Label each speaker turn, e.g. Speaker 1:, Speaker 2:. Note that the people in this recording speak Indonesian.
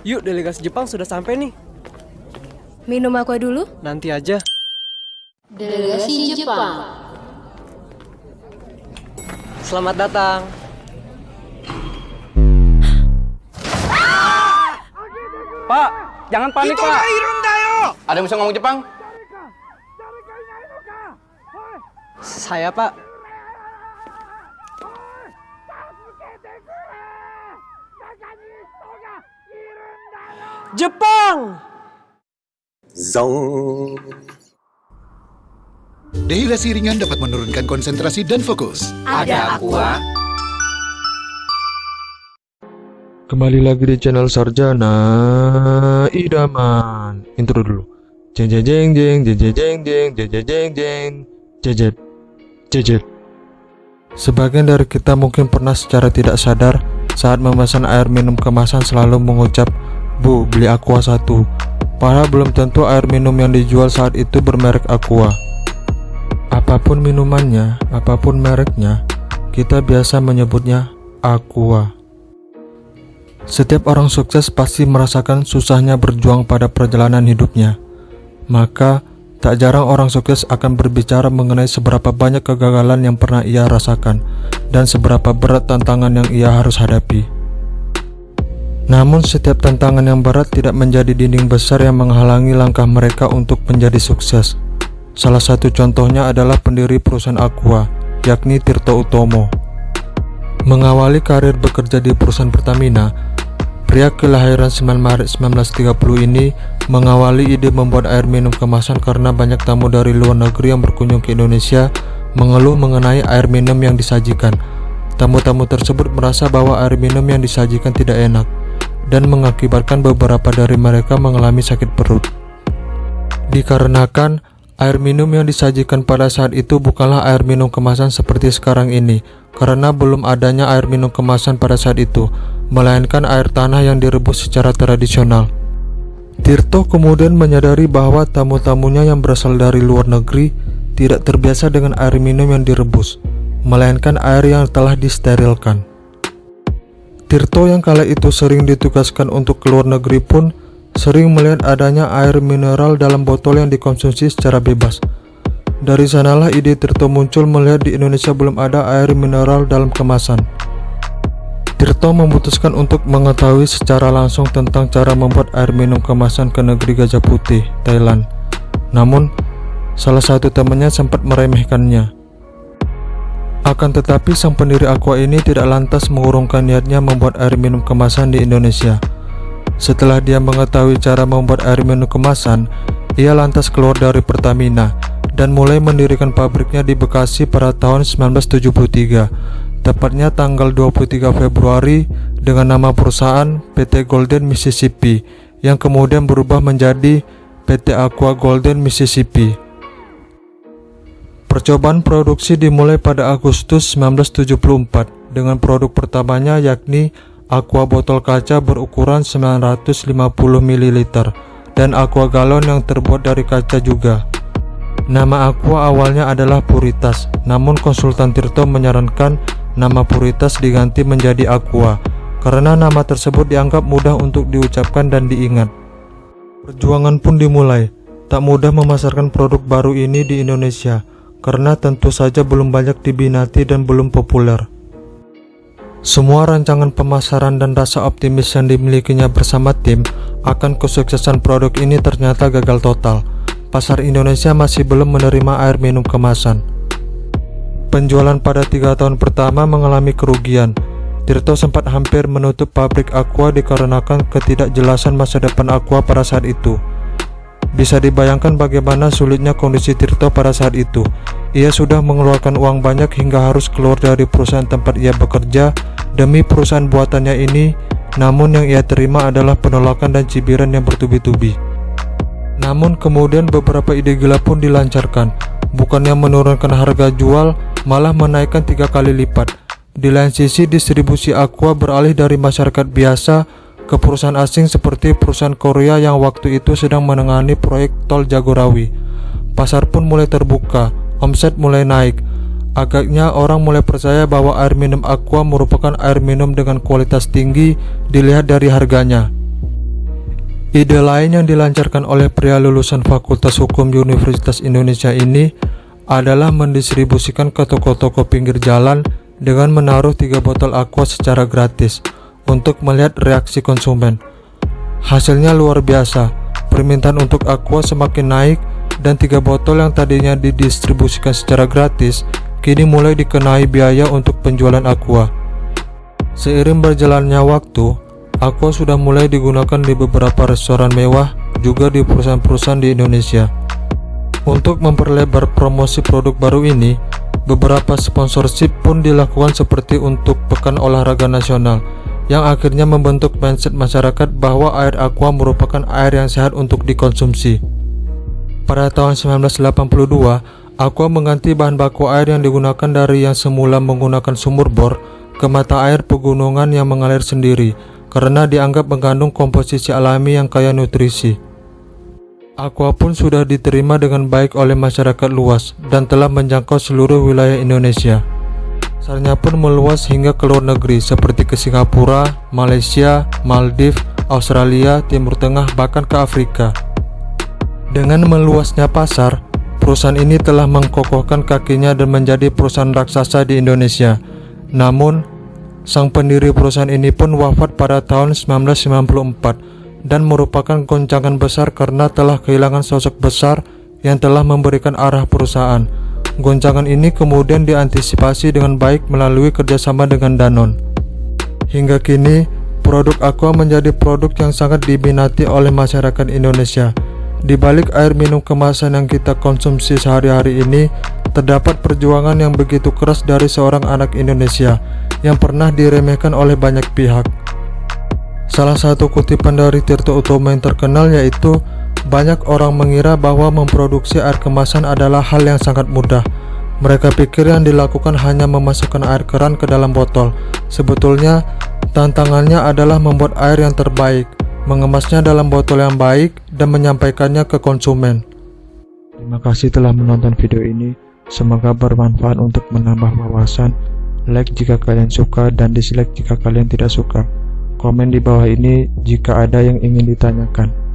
Speaker 1: Yuk, delegasi Jepang sudah sampai nih.
Speaker 2: Minum aqua dulu?
Speaker 1: Nanti aja.
Speaker 3: Delegasi Jepang.
Speaker 1: Selamat datang.
Speaker 4: Pak, jangan panik, Pak. Ada yang bisa ngomong Jepang?
Speaker 1: Saya, Pak. Jepang!
Speaker 5: Zong.
Speaker 6: Dehidrasi ringan dapat menurunkan konsentrasi dan fokus.
Speaker 3: Ada aqua.
Speaker 7: Kembali lagi di channel Sarjana Idaman. Intro dulu. Jeng jeng jeng jeng jeng jeng jeng jeng jeng jeng jeng jeng jejet jejet. Sebagian dari kita mungkin pernah secara tidak sadar saat memesan air minum kemasan selalu mengucap, "Bu, beli aqua 1." Padahal belum tentu air minum yang dijual saat itu bermerek aqua. Apapun minumannya, apapun mereknya, kita biasa menyebutnya aqua. Setiap orang sukses pasti merasakan susahnya berjuang pada perjalanan hidupnya. Maka, tak jarang orang sukses akan berbicara mengenai seberapa banyak kegagalan yang pernah ia rasakan dan seberapa berat tantangan yang ia harus hadapi. Namun setiap tantangan yang berat tidak menjadi dinding besar yang menghalangi langkah mereka untuk menjadi sukses. Salah satu contohnya adalah pendiri perusahaan Aqua, yakni Tirto Utomo. Mengawali karir bekerja di perusahaan Pertamina, pria kelahiran 9 Maret 1930 ini mengawali ide membuat air minum kemasan karena banyak tamu dari luar negeri yang berkunjung ke Indonesia mengeluh mengenai air minum yang disajikan. Tamu-tamu tersebut merasa bahwa air minum yang disajikan tidak enak dan mengakibatkan beberapa dari mereka mengalami sakit perut. Dikarenakan air minum yang disajikan pada saat itu bukanlah air minum kemasan seperti sekarang ini, karena belum adanya air minum kemasan pada saat itu, melainkan air tanah yang direbus secara tradisional. Tirto kemudian menyadari bahwa tamu-tamunya yang berasal dari luar negeri tidak terbiasa dengan air minum yang direbus, melainkan air yang telah disterilkan. Tirto yang kala itu sering ditugaskan untuk keluar negeri pun sering melihat adanya air mineral dalam botol yang dikonsumsi secara bebas. Dari sanalah ide Tirto muncul melihat di Indonesia belum ada air mineral dalam kemasan. Tirto memutuskan untuk mengetahui secara langsung tentang cara membuat air minum kemasan ke negeri Gajah Putih, Thailand. Namun, salah satu temannya sempat meremehkannya. Akan tetapi sang pendiri Aqua ini tidak lantas mengurungkan niatnya membuat air minum kemasan di Indonesia. Setelah dia mengetahui cara membuat air minum kemasan, ia lantas keluar dari Pertamina dan mulai mendirikan pabriknya di Bekasi pada tahun 1973, tepatnya tanggal 23 Februari dengan nama perusahaan PT Golden Mississippi yang kemudian berubah menjadi PT Aqua Golden Mississippi. Percobaan produksi dimulai pada Agustus 1974 dengan produk pertamanya yakni Aqua botol kaca berukuran 950 ml dan Aqua galon yang terbuat dari kaca juga. Nama Aqua awalnya adalah Puritas, namun konsultan Tirto menyarankan nama Puritas diganti menjadi Aqua karena nama tersebut dianggap mudah untuk diucapkan dan diingat. Perjuangan pun dimulai. Tak mudah memasarkan produk baru ini di Indonesia karena tentu saja belum banyak diminati dan belum populer. Semua rancangan pemasaran dan rasa optimis yang dimilikinya bersama tim akan kesuksesan produk ini ternyata gagal total. Pasar Indonesia masih belum menerima air minum kemasan. Penjualan pada 3 tahun pertama mengalami kerugian. Tirto sempat hampir menutup pabrik Aqua dikarenakan ketidakjelasan masa depan Aqua pada saat itu. Bisa dibayangkan bagaimana sulitnya kondisi Tirto pada saat itu. Ia sudah mengeluarkan uang banyak hingga harus keluar dari perusahaan tempat ia bekerja demi perusahaan buatannya ini, namun yang ia terima adalah penolakan dan cibiran yang bertubi-tubi. Namun kemudian beberapa ide gila pun dilancarkan. Bukannya menurunkan harga jual, malah menaikkan 3 kali lipat. Di lain sisi, distribusi Aqua beralih dari masyarakat biasa ke perusahaan asing seperti perusahaan Korea yang waktu itu sedang menangani proyek tol Jagorawi. Pasar pun mulai terbuka, omset mulai naik. Agaknya orang mulai percaya bahwa air minum Aqua merupakan air minum dengan kualitas tinggi dilihat dari harganya. Ide lain yang dilancarkan oleh pria lulusan Fakultas Hukum Universitas Indonesia ini adalah mendistribusikan ke toko-toko pinggir jalan dengan menaruh 3 botol aqua secara gratis untuk melihat reaksi konsumen. Hasilnya luar biasa, permintaan untuk aqua semakin naik dan 3 botol yang tadinya didistribusikan secara gratis kini mulai dikenai biaya untuk penjualan aqua. Seiring berjalannya waktu, aqua sudah mulai digunakan di beberapa restoran mewah juga di perusahaan-perusahaan di Indonesia. Untuk memperlebar promosi produk baru ini, beberapa sponsorship pun dilakukan seperti untuk Pekan Olahraga Nasional yang akhirnya membentuk mindset masyarakat bahwa air aqua merupakan air yang sehat untuk dikonsumsi. Pada tahun 1982, aqua mengganti bahan baku air yang digunakan dari yang semula menggunakan sumur bor ke mata air pegunungan yang mengalir sendiri karena dianggap mengandung komposisi alami yang kaya nutrisi. Aqua pun sudah diterima dengan baik oleh masyarakat luas dan telah menjangkau seluruh wilayah Indonesia. Pasarnya pun meluas hingga ke luar negeri seperti ke Singapura, Malaysia, Maldives, Australia, Timur Tengah, bahkan ke Afrika. Dengan meluasnya pasar, perusahaan ini telah mengkokohkan kakinya dan menjadi perusahaan raksasa di Indonesia. Namun, sang pendiri perusahaan ini pun wafat pada tahun 1994 dan merupakan goncangan besar karena telah kehilangan sosok besar yang telah memberikan arah perusahaan. Goncangan ini kemudian diantisipasi dengan baik melalui kerjasama dengan Danone. Hingga kini, produk aqua menjadi produk yang sangat diminati oleh masyarakat Indonesia. Di balik air minum kemasan yang kita konsumsi sehari-hari ini, terdapat perjuangan yang begitu keras dari seorang anak Indonesia yang pernah diremehkan oleh banyak pihak. Salah satu kutipan dari Tirto Utomo yang terkenal yaitu, banyak orang mengira bahwa memproduksi air kemasan adalah hal yang sangat mudah. Mereka pikir yang dilakukan hanya memasukkan air keran ke dalam botol. Sebetulnya, tantangannya adalah membuat air yang terbaik, mengemasnya dalam botol yang baik, dan menyampaikannya ke konsumen. Terima kasih telah menonton video ini. Semoga bermanfaat untuk menambah wawasan. Like jika kalian suka dan dislike jika kalian tidak suka. Komen di bawah ini jika ada yang ingin ditanyakan.